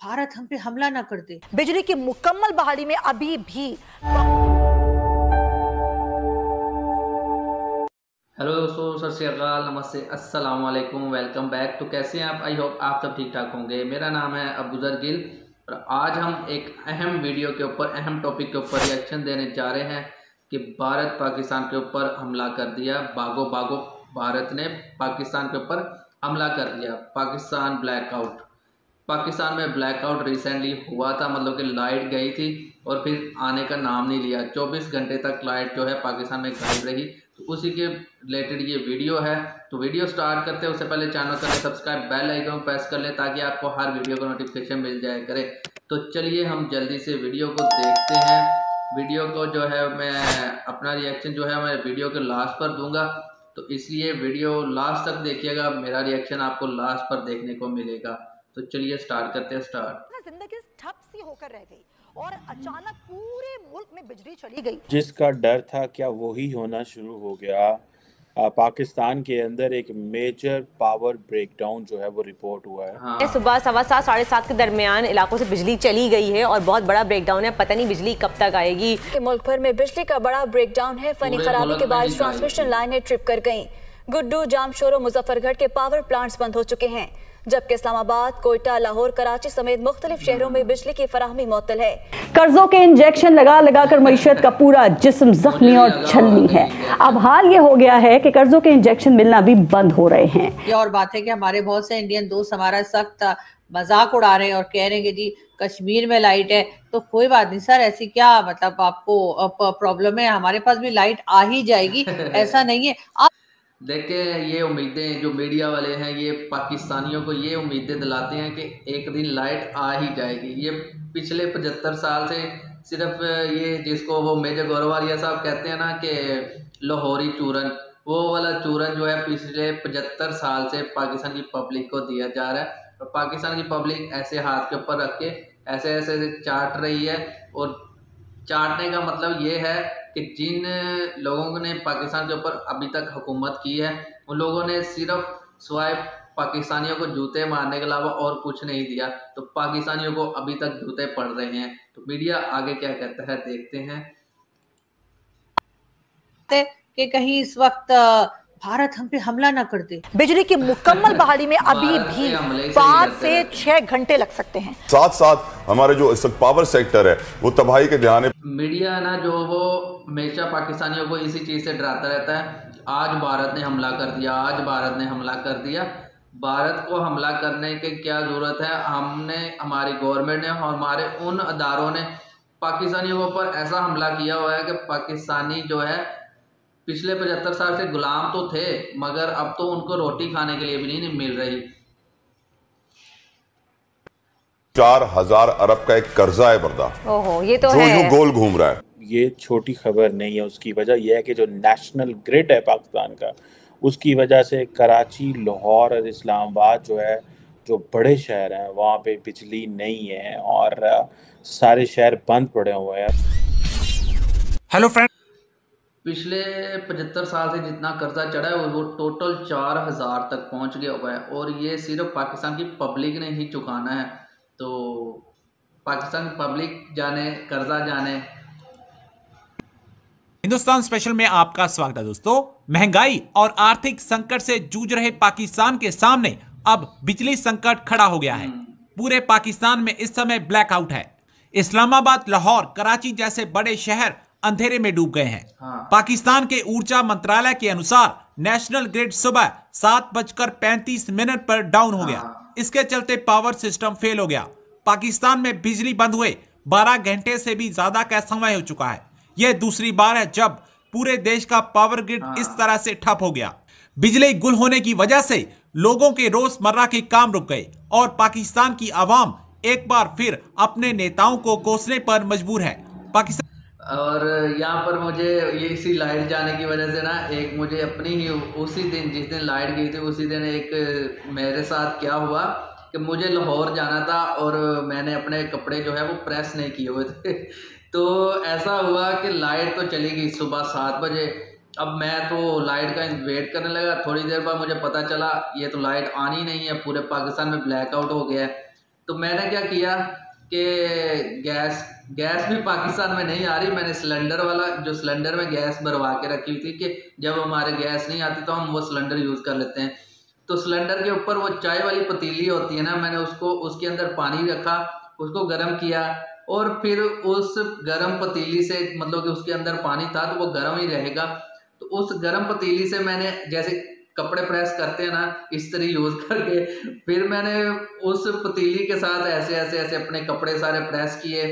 भारत हम पे हमला ना कर दे। बिजली की मुकम्मल बहाली में अभी भी हेलो दोस्तों, सत श्री अकाल, नमस्ते, अस्सलाम वालेकुम, वेलकम बैक। तो कैसे हैं आप? आई होप आप सब ठीक ठाक होंगे। मेरा नाम है अबूजर गिल और आज हम एक अहम वीडियो के ऊपर, अहम टॉपिक के ऊपर रिएक्शन देने जा रहे हैं कि भारत पाकिस्तान के ऊपर हमला कर दिया। भागो भागो, भारत ने पाकिस्तान के ऊपर हमला कर दिया। पाकिस्तान ब्लैकआउट। पाकिस्तान में ब्लैकआउट रिसेंटली हुआ था, मतलब कि लाइट गई थी और फिर आने का नाम नहीं लिया। 24 घंटे तक लाइट जो है पाकिस्तान में गायब रही। तो उसी के रिलेटेड ये वीडियो है। तो वीडियो स्टार्ट करते हैं उससे पहले चैनल को सब्सक्राइब, बेल आइकन प्रेस कर ले ताकि आपको हर वीडियो का नोटिफिकेशन मिल जाया करे। तो चलिए हम जल्दी से वीडियो को देखते हैं। वीडियो को जो है मैं अपना रिएक्शन जो है मैं वीडियो के लास्ट पर दूंगा, तो इसलिए वीडियो लास्ट तक देखिएगा। मेरा रिएक्शन आपको लास्ट पर देखने को मिलेगा। तो चलिए स्टार्ट करते हैं। जिंदगी ठप सी होकर रह गई और अचानक पूरे मुल्क में बिजली चली गई। जिसका डर था क्या वही होना शुरू हो गया। पाकिस्तान के अंदर एक मेजर पावर ब्रेकडाउन जो है वो रिपोर्ट हुआ है। हाँ। सुबह 7:15 साढ़े 7 के दरमियान इलाकों से बिजली चली गई है और बहुत बड़ा ब्रेकडाउन है। पता नहीं बिजली कब तक आएगी। मुल्क भर में बिजली का बड़ा ब्रेकडाउन है। फनी खराबी के बाद ट्रांसमिशन लाइनें ट्रिप कर गईं। गुड्डू, जामशोर और मुजफ्फरगढ़ के पावर प्लांट्स बंद हो चुके हैं, जबकि इस्लामाबाद, कोयटा, लाहौर, कराची समेत मुख्तलिफ शहरों में बिजली की फराहमी मुअत्तल है। कर्जों के इंजेक्शन लगा लगा कर मईशत का पूरा जिस्म जख्मी और छलनी है। अब हाल ये हो गया है कि कर्जों के इंजेक्शन मिलना भी बंद हो रहे हैं। ये और बात है कि हमारे बहुत से इंडियन दोस्त हमारा सख्त मजाक उड़ा रहे हैं और कह रहे हैं कि जी कश्मीर में लाइट है। तो कोई बात नहीं सर, ऐसी क्या मतलब आपको प्रॉब्लम है? हमारे पास भी लाइट आ ही जाएगी, ऐसा नहीं है। देखें, ये उम्मीदें जो मीडिया वाले हैं ये पाकिस्तानियों को ये उम्मीदें दिलाते हैं कि एक दिन लाइट आ ही जाएगी। ये पिछले 75 साल से सिर्फ ये जिसको वो मेजर गौरवालिया साहब कहते हैं ना कि लाहौरी चूरन, वो वाला चूरन जो है पिछले 75 साल से पाकिस्तान की पब्लिक को दिया जा रहा है। और पाकिस्तान की पब्लिक ऐसे हाथ के ऊपर रख के ऐसे ऐसे चाट रही है। और चाटने का मतलब ये है कि जिन लोगों ने पाकिस्तान के ऊपर अभी तक हुकूमत की है उन लोगों ने सिर्फ स्वाय पाकिस्तानियों को जूते मारने के अलावा और कुछ नहीं दिया। तो पाकिस्तानियों को अभी तक जूते पड़ रहे हैं। तो मीडिया आगे क्या कहता है देखते हैं। कि कहीं इस वक्त भारत हम पे हमला ना कर दे। बिजली की मुकम्मल बहाली में अभी भी 5 से 6 घंटे लग सकते हैं। साथ साथ हमारे जो इस पावर सेक्टर है वो तबाही के दहाने। मीडिया ना जो वो हमेशा पाकिस्तानियों को इसी चीज़ से डराता रहता है। आज भारत ने हमला कर दिया, आज भारत ने हमला कर दिया। भारत को हमला करने की क्या ज़रूरत है? हमने, हमारी गवर्नमेंट ने, हमारे उन अदारों ने पाकिस्तानियों के ऊपर ऐसा हमला किया हुआ है कि पाकिस्तानी जो है पिछले 75 साल से गुलाम तो थे मगर अब तो उनको रोटी खाने के लिए भी नहीं मिल रही। 4000 अरब का एक कर्जा है बर्दा। ओहो, ये तो जो है। यूं गोल घूम रहा है। ये छोटी खबर नहीं है। उसकी वजह यह है कि जो नेशनल ग्रिड है पाकिस्तान का, उसकी वजह से कराची, लाहौर और इस्लामाबाद जो है, जो बड़े शहर हैं, वहाँ पे बिजली नहीं है और सारे शहर बंद पड़े हुए हैं। हेलो फ्रेंड, पिछले 75 साल से जितना कर्जा चढ़ा है वो टोटल 4000 तक पहुंच गया हुआ है। और ये सिर्फ पाकिस्तान की पब्लिक ने ही चुकाना है। तो पाकिस्तान की पब्लिक जाने, कर्जा जाने। हिंदुस्तान स्पेशल में आपका स्वागत है दोस्तों। महंगाई और आर्थिक संकट से जूझ रहे पाकिस्तान के सामने अब बिजली संकट खड़ा हो गया है। पूरे पाकिस्तान में इस समय ब्लैकआउट है। इस्लामाबाद, लाहौर, कराची जैसे बड़े शहर अंधेरे में डूब गए हैं। पाकिस्तान के ऊर्जा मंत्रालय के अनुसार नेशनल ग्रिड सुबह 7:35 पर डाउन हो गया। इसके चलते पावर सिस्टम फेल हो गया। पाकिस्तान में बिजली बंद हुए 12 घंटे से भी ज्यादा का समय हो चुका है। यह दूसरी बार है जब पूरे देश का पावर ग्रिड इस तरह से ठप हो गया। बिजली गुल होने की वजह से लोगों के रोजमर्रा के काम रुक गए और पाकिस्तान की आवाम एक बार फिर अपने नेताओं को कोसने पर मजबूर है। पाकिस्तान और यहाँ पर मुझे ये इसी लाइट जाने की वजह से ना एक मुझे अपनी ही उसी दिन जिस दिन लाइट गई थी उसी दिन एक मेरे साथ क्या हुआ कि मुझे लाहौर जाना था और मैंने अपने कपड़े जो है वो प्रेस नहीं किए हुए थे। तो ऐसा हुआ कि लाइट तो चली गई सुबह 7 बजे। अब मैं तो लाइट का वेट करने लगा। थोड़ी देर बाद मुझे पता चला ये तो लाइट आनी नहीं है, पूरे पाकिस्तान में ब्लैकआउट हो गया है। तो मैंने क्या किया कि गैस भी पाकिस्तान में नहीं आ रही, मैंने सिलेंडर वाला जो सिलेंडर में गैस भरवा के रखी हुई थी कि जब हमारे गैस नहीं आती तो हम वो सिलेंडर यूज़ कर लेते हैं। तो सिलेंडर के ऊपर वो चाय वाली पतीली होती है ना, मैंने उसके अंदर पानी रखा, उसको गर्म किया और फिर उस गर्म पतीली से, मतलब कि उसके अंदर पानी था तो वो गर्म ही रहेगा, तो उस गर्म पतीली से मैंने जैसे कपड़े प्रेस करते हैं ना, इस तरह यूज़ करके फिर मैंने उस पतीली के साथ ऐसे ऐसे ऐसे अपने कपड़े सारे प्रेस किए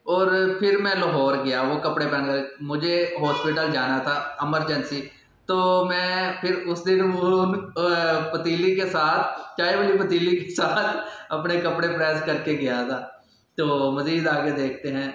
और फिर मैं लाहौर गया वो कपड़े पहन कर। मुझे हॉस्पिटल जाना था इमरजेंसी, तो मैं फिर उस दिन वो पतीली के साथ, चाय वाली पतीली के साथ अपने कपड़े प्रेस करके गया था। तो मजीद आगे देखते हैं।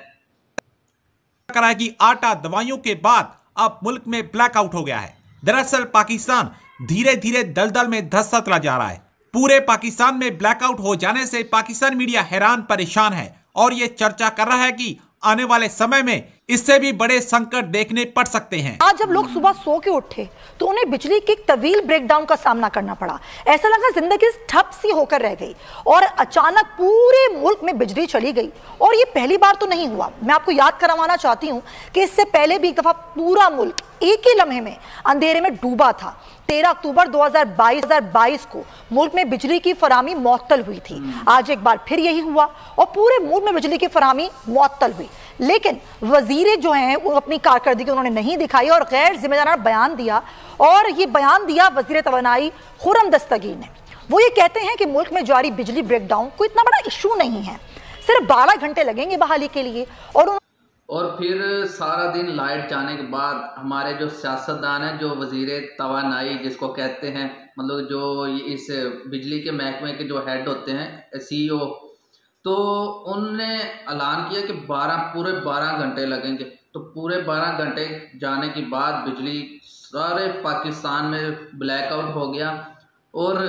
कि आटा दवाइयों के बाद अब मुल्क में ब्लैकआउट हो गया है। दरअसल पाकिस्तान धीरे धीरे दलदल में धंसता चला जा रहा है। पूरे पाकिस्तान में ब्लैकआउट हो जाने से पाकिस्तान मीडिया हैरान परेशान है और ये चर्चा कर रहा है कि आने वाले समय में इससे भी बड़े संकट देखने पड़ सकते हैं। आज जब लोग सुबह सो के उठे तो उन्हें बिजली के एक तवील ब्रेकडाउन का सामना करना पड़ा। ऐसा लगा जिंदगी ठप सी होकर रह गई और अचानक पूरे मुल्क में बिजली चली गई। और ये पहली बार तो नहीं हुआ, मैं आपको याद करवाना चाहती हूँ कि इससे पहले भी एक दफा पूरा मुल्क एक ही लम्हे में अंधेरे में डूबा था। 13 अक्टूबर 2022 को मुल्क में बिजली की फराहमी मुअत्तल हुई थी। आज एक बार फिर यही हुआ और पूरे मुल्क में बिजली की फराहमी मुअत्तल हुई, लेकिन वजीर जो हैं वो अपनी कारकर्दगी उन्होंने नहीं दिखाई और गैर जिम्मेदाराना बयान दिया। और ये बयान दिया वजीर तवानाई खुर्रम दस्तगीर ने। वो ये कहते हैं कि मुल्क में जारी बिजली ब्रेकडाउन कोई इतना बड़ा इशू नहीं है, सिर्फ 12 घंटे लगेंगे बहाली के लिए। और फिर सारा दिन लाइट जाने के बाद हमारे जो सियासतदान हैं, जो वजीर तवानाई जिसको कहते हैं, मतलब जो इस बिजली के महकमे के जो हेड होते हैं, CEO, तो उनने ऐलान किया कि पूरे 12 घंटे लगेंगे। तो पूरे 12 घंटे जाने के बाद बिजली सारे पाकिस्तान में ब्लैकआउट हो गया और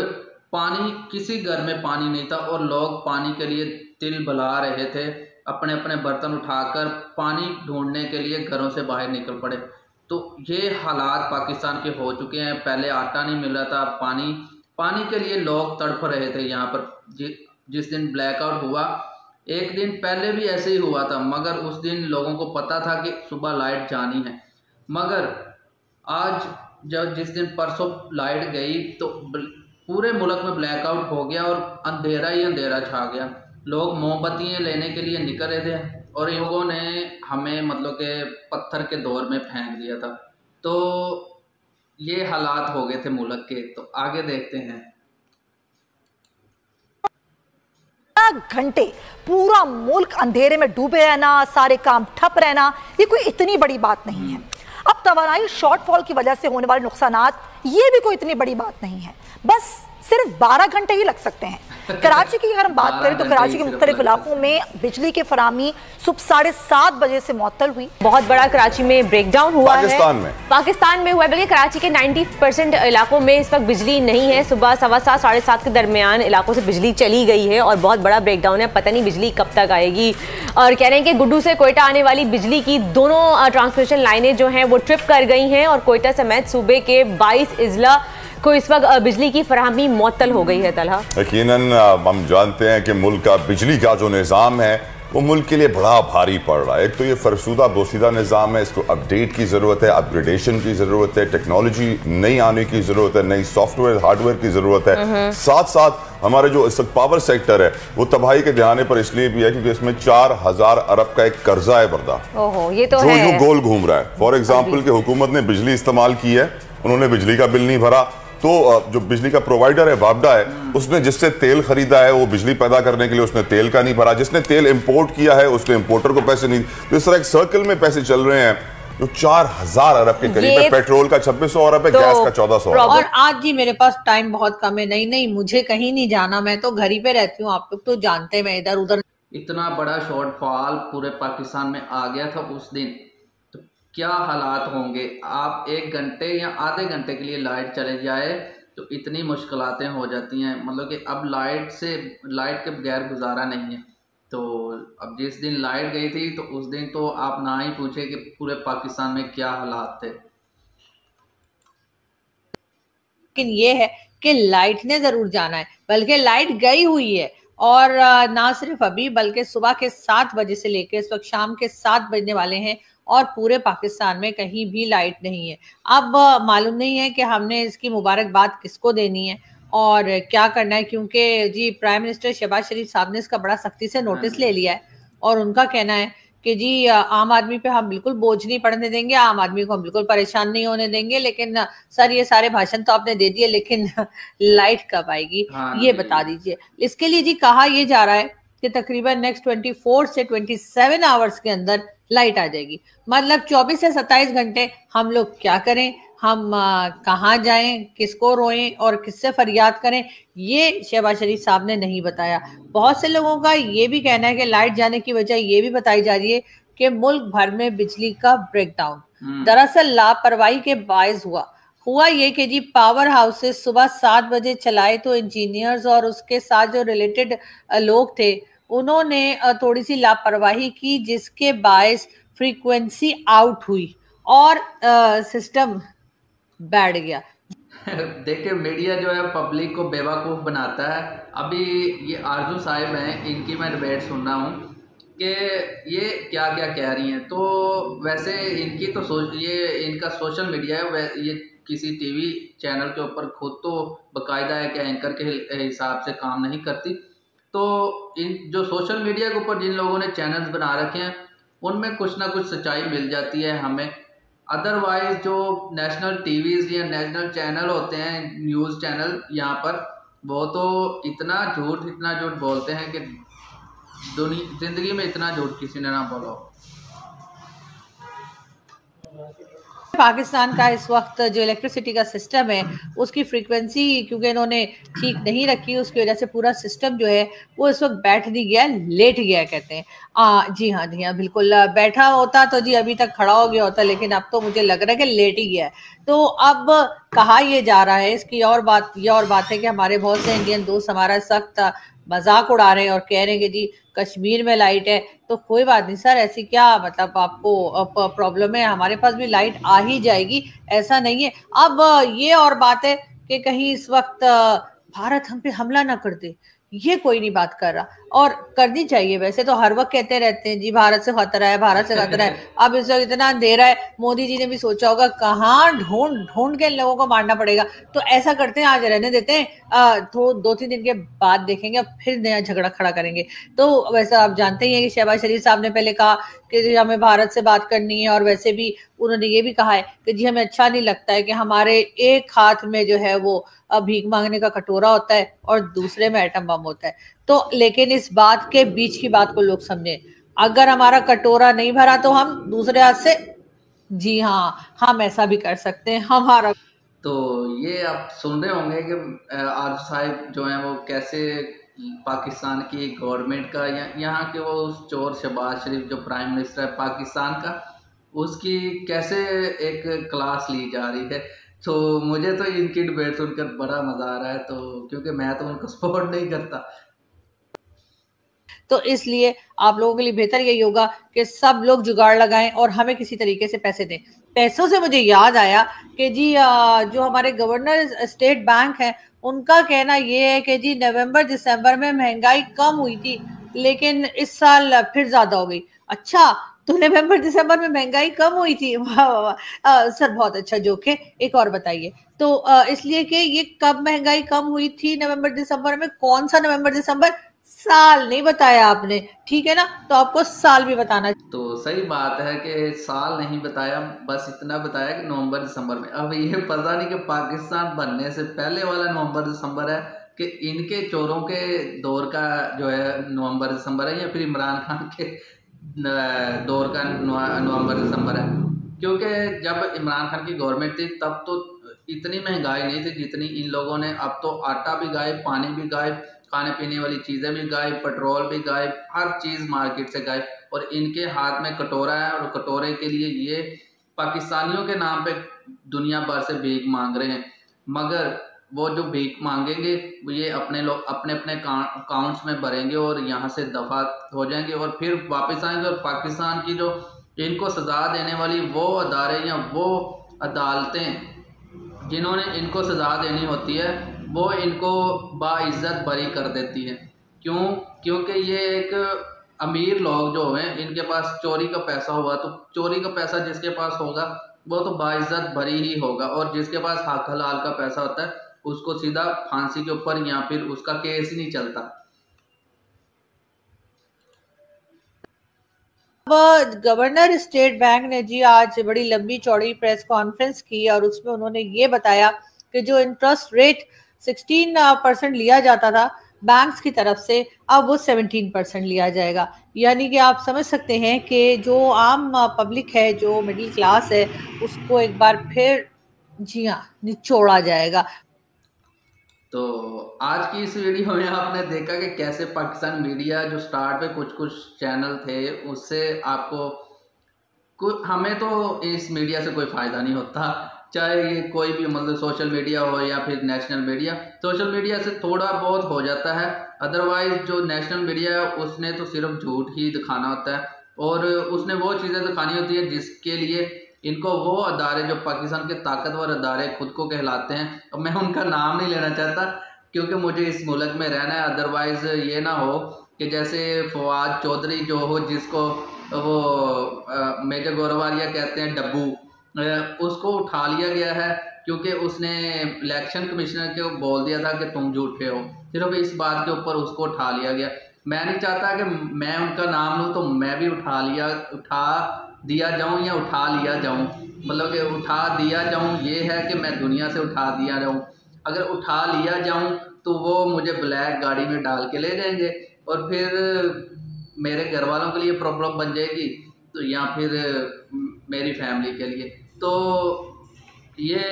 पानी, किसी घर में पानी नहीं था और लोग पानी के लिए तिल बला रहे थे, अपने अपने बर्तन उठाकर पानी ढूंढने के लिए घरों से बाहर निकल पड़े। तो ये हालात पाकिस्तान के हो चुके हैं। पहले आटा नहीं मिल रहा था, पानी के लिए लोग तड़प रहे थे। यहाँ पर जिस दिन ब्लैकआउट हुआ, एक दिन पहले भी ऐसे ही हुआ था, मगर उस दिन लोगों को पता था कि सुबह लाइट जानी है। मगर आज जिस दिन परसों लाइट गई तो पूरे मुल्क में ब्लैकआउट हो गया और अंधेरा ही अंधेरा छा गया। लोग मोमबत्तियाँ लेने के लिए निकल रहे थे और इन लोगों ने हमें मतलब के पत्थर के दौर में फेंक दिया था। तो ये हालात हो गए थे मुल्क के। तो आगे देखते हैं। घंटे पूरा मुल्क अंधेरे में डूबे रहना, सारे काम ठप रहना, ये कोई इतनी बड़ी बात नहीं है। अब तवानाई शॉर्टफॉल की वजह से होने वाले नुकसानात, ये भी कोई इतनी बड़ी बात नहीं है। बस सिर्फ 12 घंटे ही लग सकते हैं। कराची की अगर हम बात करें तो कराची के मुख्तलिफ इलाकों में बिजली की फराहमी सुबह 7:30 बजे से मुअत्तल हुई। बहुत बड़ा कराची में ब्रेकडाउन हुआ है। पाकिस्तान में हुआ है, बल्कि कराची के 90% इलाकों में इस वक्त बिजली नहीं है। सुबह 7:15 साढ़े 7 के दरमियान इलाकों से बिजली चली गई है और बहुत बड़ा ब्रेकडाउन है। पता नहीं बिजली कब तक आएगी। और कह रहे हैं कि गुड्डू से कोयटा आने वाली बिजली की दोनों ट्रांसमिशन लाइनें जो हैं वो ट्रिप कर गई हैं और कोयटा समेत सूबे के 22 इजला को इस वक्त बिजली की फराहमी मुअत्तल हो गई है। तलहा, यकीनन हम जानते हैं कि मुल्क का बिजली का जो निज़ाम है वो मुल्क के लिए बड़ा भारी पड़ रहा है। एक तो ये फरसूदा बोसीदा निज़ाम है, इसको अपडेट की ज़रूरत है, अपग्रेडेशन की ज़रूरत है, टेक्नोलॉजी नई आने की ज़रूरत है, नई सॉफ्टवेयर हार्डवेयर की ज़रूरत है। साथ साथ हमारे जो इस पावर सेक्टर है वो तबाही के दहाने पर इसलिए भी है क्योंकि इसमें 4000 अरब का एक कर्जा है बर्दा, ये तो जो यूं गोल घूम रहा है। फॉर एग्जाम्पल कि हुकूमत ने बिजली इस्तेमाल की है, उन्होंने बिजली का बिल नहीं भरा, तो जो बिजली का प्रोवाइडर है वापडा है, उसने जिससे तेल खरीदा है वो बिजली पैदा करने के लिए उसने तेल का नहीं भरा, जिसने तेल इंपोर्ट किया है उसने इंपोर्टर को पैसे नहीं। तो इस तरह एक सर्कल में पैसे चल रहे हैं जो 4000 अरब के करीब है। पेट्रोल का 2600 अरब है, गैस का 1400 अरब। और आज जी मेरे पास टाइम बहुत कम है। नहीं मुझे कहीं नहीं जाना, मैं तो घर ही पे रहती हूँ। आप लोग तो जानते हैं मैं इधर उधर। इतना बड़ा शॉर्टफॉल पूरे पाकिस्तान में आ गया था उस दिन, तो क्या हालात होंगे। आप 1 घंटे या आधे घंटे के लिए लाइट चले जाए तो इतनी मुश्किलातें हो जाती हैं। मतलब कि अब लाइट के बगैर गुजारा नहीं है। तो अब जिस दिन लाइट गई थी तो उस दिन तो आप ना ही पूछे कि पूरे पाकिस्तान में क्या हालात थे। लेकिन ये है कि लाइट ने जरूर जाना है, बल्कि लाइट गई हुई है और ना सिर्फ अभी बल्कि सुबह के 7 बजे से लेकर इस वक्त शाम के 7 बजने वाले हैं और पूरे पाकिस्तान में कहीं भी लाइट नहीं है। अब मालूम नहीं है कि हमने इसकी मुबारकबाद किसको देनी है और क्या करना है, क्योंकि जी प्राइम मिनिस्टर शहबाज शरीफ साहब ने इसका बड़ा सख्ती से नोटिस ले लिया है और उनका कहना है कि जी आम आदमी पे हम बिल्कुल बोझ नहीं पड़ने देंगे, आम आदमी को हम बिल्कुल परेशान नहीं होने देंगे। लेकिन सर ये सारे भाषण तो आपने दे दिए, लेकिन लाइट कब आएगी ये बता दीजिए। इसके लिए जी कहा यह जा रहा है कि तकरीबन नेक्स्ट 24 से 27 आवर्स के अंदर लाइट आ जाएगी। मतलब 24 से 27 घंटे हम लोग क्या करें, हम कहाँ जाएं, किसको रोएं और किससे फरियाद करें, ये शहबाज शरीफ साहब ने नहीं बताया। बहुत से लोगों का ये भी कहना है कि लाइट जाने की वजह ये भी बताई जा रही है कि मुल्क भर में बिजली का ब्रेकडाउन दरअसल लापरवाही के बायस हुआ ये कि जी पावर हाउसेस सुबह 7 बजे चलाए तो इंजीनियर्स और उसके साथ जो रिलेटेड लोग थे उन्होंने थोड़ी सी लापरवाही की, जिसके बायस फ्रीक्वेंसी आउट हुई और सिस्टम बैठ गया। देखिए मीडिया जो है पब्लिक को बेवकूफ़ बनाता है। अभी ये आरजू साहिब हैं, इनकी मैं डिबेट सुन रहा हूँ कि ये क्या क्या कह रही हैं। तो वैसे इनकी तो ये इनका सोशल मीडिया है, ये किसी टीवी चैनल के ऊपर खुद तो बाकायदा है कि एंकर के हिसाब से काम नहीं करती। तो इन जो सोशल मीडिया के ऊपर जिन लोगों ने चैनल्स बना रखे हैं उनमें कुछ ना कुछ सच्चाई मिल जाती है हमें। अदरवाइज जो नेशनल टीवीज़ या नेशनल चैनल होते हैं, न्यूज़ चैनल, यहाँ पर वो तो इतना झूठ बोलते हैं कि ज़िंदगी में इतना झूठ किसी ने ना बोला। पाकिस्तान का इस वक्त जो इलेक्ट्रिसिटी का सिस्टम है उसकी फ्रीक्वेंसी क्योंकि इन्होंने ठीक नहीं रखी, उसकी वजह से पूरा सिस्टम जो है वो इस वक्त बैठ नहीं गया, लेट गया कहते हैं। जी हाँ बिल्कुल, बैठा होता तो जी अभी तक खड़ा हो गया होता, लेकिन अब तो मुझे लग रहा है कि लेट ही गया है। तो अब कहा यह जा रहा है, इसकी और बात है कि हमारे बहुत से इंडियन दोस्त हमारा सख्त मजाक उड़ा रहे हैं और कह रहे हैं कि जी कश्मीर में लाइट है। तो कोई बात नहीं सर, ऐसी क्या मतलब आपको प्रॉब्लम है, हमारे पास भी लाइट आ ही जाएगी, ऐसा नहीं है। अब ये और बात है कि कहीं इस वक्त भारत हम पे हमला ना कर दे, ये कोई नहीं बात कर रहा और करनी चाहिए। वैसे तो हर वक्त कहते रहते हैं जी भारत से खतरा है, भारत से खतरा है। अब इस वक्त इतना अंधेरा है, मोदी जी ने भी सोचा होगा कहाँ ढूंढ के इन लोगों को मारना पड़ेगा। तो ऐसा करते हैं, आज रहने देते हैं, तो 2-3 दिन के बाद देखेंगे, फिर नया झगड़ा खड़ा करेंगे। तो वैसे आप जानते ही हैं कि शहबाज शरीफ साहब ने पहले कहा कि हमें भारत से बात करनी है, और वैसे भी उन्होंने ये भी कहा है कि जी हमें अच्छा नहीं लगता है कि हमारे एक हाथ में जो है वो भीख मांगने का कटोरा होता है और दूसरे में एटम बम होता है। तो लेकिन इस बात के बीच की बात को लोग समझे, अगर हमारा कटोरा नहीं भरा तो हम दूसरे हाथ से, जी हाँ हम ऐसा भी कर सकते हैं हमारा। तो ये आप सुन रहे होंगे कि आरजू साहिब जो हैं वो कैसे पाकिस्तान की गवर्नमेंट का यहाँ के वो उस चोर शहबाज शरीफ जो प्राइम मिनिस्टर है पाकिस्तान का, उसकी कैसे एक क्लास ली जा रही है। तो मुझे तो इनकी डिबेट सुनकर बड़ा मज़ा आ रहा है, तो क्योंकि मैं तो उनको सपोर्ट नहीं करता। तो इसलिए आप लोगों के लिए बेहतर यही होगा कि सब लोग जुगाड़ लगाएं और हमें किसी तरीके से पैसे दें। पैसों से मुझे याद आया कि जी जो हमारे गवर्नर स्टेट बैंक है उनका कहना ये है कि जी नवंबर दिसंबर में महंगाई कम हुई थी, लेकिन इस साल फिर ज्यादा हो गई। अच्छा, तो नवंबर दिसंबर में महंगाई कम हुई थी, वाह वाह वाह सर, बहुत अच्छा जोक है, एक और बताइए। तो इसलिए कि ये कब महंगाई कम हुई थी नवंबर दिसंबर में, कौन सा नवंबर दिसंबर, साल नहीं बताया आपने, ठीक है ना, तो आपको साल भी बताना। तो सही बात है कि साल नहीं बताया, बस इतना बताया कि नवंबर दिसंबर में। अब ये पता नहीं कि पाकिस्तान बनने से पहले वाला नवंबर दिसंबर है कि इनके चोरों के दौर का जो है नवंबर दिसंबर है, या फिर इमरान खान के दौर का नवंबर दिसंबर है। क्योंकि जब इमरान खान की गवर्नमेंट थी तब तो इतनी महंगाई नहीं थी जितनी इन लोगों ने। अब तो आटा भी गायब, पानी भी गायब, खाने पीने वाली चीज़ें भी गायब, पेट्रोल भी गायब, हर चीज़ मार्केट से गायब, और इनके हाथ में कटोरा है और कटोरे के लिए ये पाकिस्तानियों के नाम पे दुनिया भर से भीख मांग रहे हैं। मगर वो जो भीख मांगेंगे वो ये अपने लोग अपने अकाउंट्स में भरेंगे और यहाँ से दफा हो जाएंगे और फिर वापस आएंगे। और पाकिस्तान की जो इनको सज़ा देने वाली वो अदारे या वो अदालतें जिन्होंने इनको सज़ा देनी होती है वो इनको बाइज़्ज़त बरी कर देती है। क्यों? क्योंकि ये एक अमीर लोग जो हैं इनके पास चोरी का पैसा हुआ, तो चोरी का पैसा जिसके पास होगा वो तो बाइज्जत भरी ही होगा, और जिसके पास हक हलाल का पैसा होता है उसको सीधा फांसी के ऊपर या फिर उसका केस ही नहीं चलता। गवर्नर स्टेट बैंक ने जी आज बड़ी लंबी चौड़ी प्रेस कॉन्फ्रेंस की और उसमें उन्होंने ये बताया कि जो इंटरेस्ट रेट 16% लिया जाता था बैंक्स की तरफ से, अब वो 17% लिया जाएगा। यानी कि आप समझ सकते हैं कि जो आम पब्लिक है, जो मिडिल क्लास है, उसको एक बार फिर जी हाँ निचोड़ा जाएगा। तो आज की इस वीडियो में आपने देखा कि कैसे पाकिस्तान मीडिया जो स्टार्ट पे कुछ चैनल थे उससे आपको हमें तो इस मीडिया से कोई फ़ायदा नहीं होता, चाहे ये कोई भी मतलब सोशल मीडिया हो या फिर नेशनल मीडिया। सोशल मीडिया से थोड़ा बहुत हो जाता है, अदरवाइज जो नेशनल मीडिया है उसने तो सिर्फ झूठ ही दिखाना होता है और उसने वो चीज़ें दिखानी होती है जिसके लिए इनको वो अदारे जो पाकिस्तान के ताकतवर अदारे खुद को कहलाते हैं, अब मैं उनका नाम नहीं लेना चाहता क्योंकि मुझे इस मुल्क में रहना है, अदरवाइज़ ये ना हो कि जैसे फवाद चौधरी जो हो जिसको वो मेजर गोरवालिया कहते हैं डब्बू, उसको उठा लिया गया है क्योंकि उसने इलेक्शन कमिश्नर को बोल दिया था कि तुम झूठे हो। सिर्फ इस बात के ऊपर उसको उठा लिया गया। मैं नहीं चाहता कि मैं उनका नाम लूँ तो मैं भी उठा दिया जाऊं या उठा लिया जाऊं, मतलब कि उठा दिया जाऊं ये है कि मैं दुनिया से उठा दिया जाऊं। अगर उठा लिया जाऊं तो वो मुझे ब्लैक गाड़ी में डाल के ले जाएंगे और फिर मेरे घर वालों के लिए प्रॉब्लम बन जाएगी, तो या फिर मेरी फैमिली के लिए। तो ये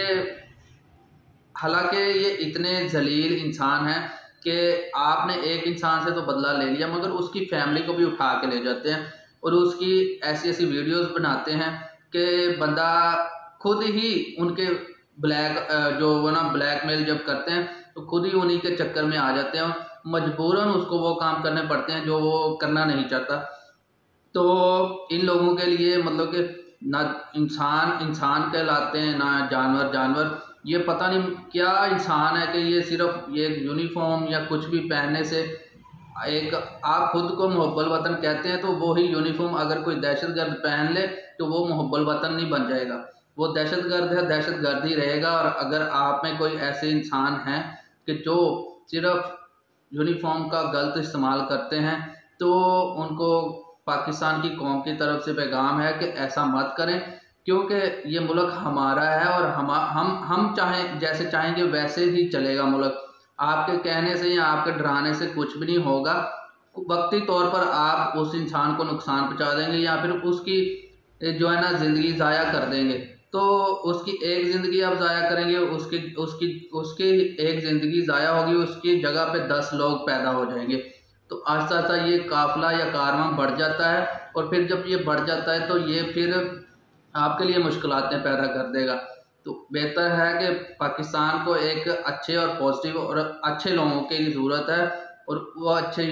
हालांकि ये इतने जलील इंसान हैं कि आपने एक इंसान से तो बदला ले लिया मगर उसकी फैमिली को भी उठा के ले जाते हैं और उसकी ऐसी ऐसी वीडियोस बनाते हैं कि बंदा खुद ही उनके जो वो ना ब्लैकमेल जब करते हैं तो खुद ही उन्हीं के चक्कर में आ जाते हैं, मजबूरन उसको वो काम करने पड़ते हैं जो वो करना नहीं चाहता। तो इन लोगों के लिए मतलब कि ना इंसान कहलाते हैं ना जानवर। ये पता नहीं क्या इंसान है कि ये सिर्फ ये यूनिफॉर्म या कुछ भी पहनने से एक आप खुद को मुहब्बल वतन कहते हैं तो वो ही यूनिफॉर्म अगर कोई दहशतगर्द पहन ले तो वो मुहब्बल वतन नहीं बन जाएगा, वो दहशतगर्द है, दहशतगर्द ही रहेगा। और अगर आप में कोई ऐसे इंसान हैं कि जो सिर्फ यूनिफॉर्म का गलत इस्तेमाल करते हैं तो उनको पाकिस्तान की कौम की तरफ से पैगाम है कि ऐसा मत करें क्योंकि ये मुल्क हमारा है और हम चाहें जैसे चाहेंगे वैसे ही चलेगा मुल्क। आपके कहने से या आपके डराने से कुछ भी नहीं होगा, वक्ती तौर पर आप उस इंसान को नुकसान पहुंचा देंगे या फिर उसकी जो है ना ज़िंदगी ज़ाया कर देंगे। तो उसकी एक ज़िंदगी आप ज़ाया करेंगे, उसकी एक ज़िंदगी ज़ाया होगी, उसकी जगह पे 10 लोग पैदा हो जाएंगे। तो आहिस्ता आहिस्ता ये काफिला या कारवां बढ़ जाता है और फिर जब ये बढ़ जाता है तो ये फिर आपके लिए मुश्किलातें पैदा कर देगा। तो बेहतर है कि पाकिस्तान को एक अच्छे और पॉजिटिव और अच्छे लोगों की ज़रूरत है और वो अच्छे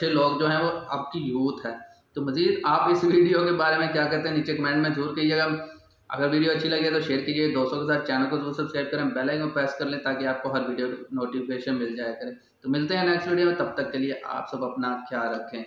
लोग जो हैं वो आपकी यूथ है। तो मज़ीद आप इस वीडियो के बारे में क्या कहते हैं नीचे कमेंट में ज़रूर कीजिएगा। अगर वीडियो अच्छी लगे तो शेयर कीजिए, दोस्तों के साथ चैनल को जरूर सब्सक्राइब करें, बेल आइकन प्रेस कर लें ताकि आपको हर वीडियो नोटिफिकेशन मिल जाया करे। तो मिलते हैं नेक्स्ट वीडियो में, तब तक के लिए आप सब अपना ख्याल रखें।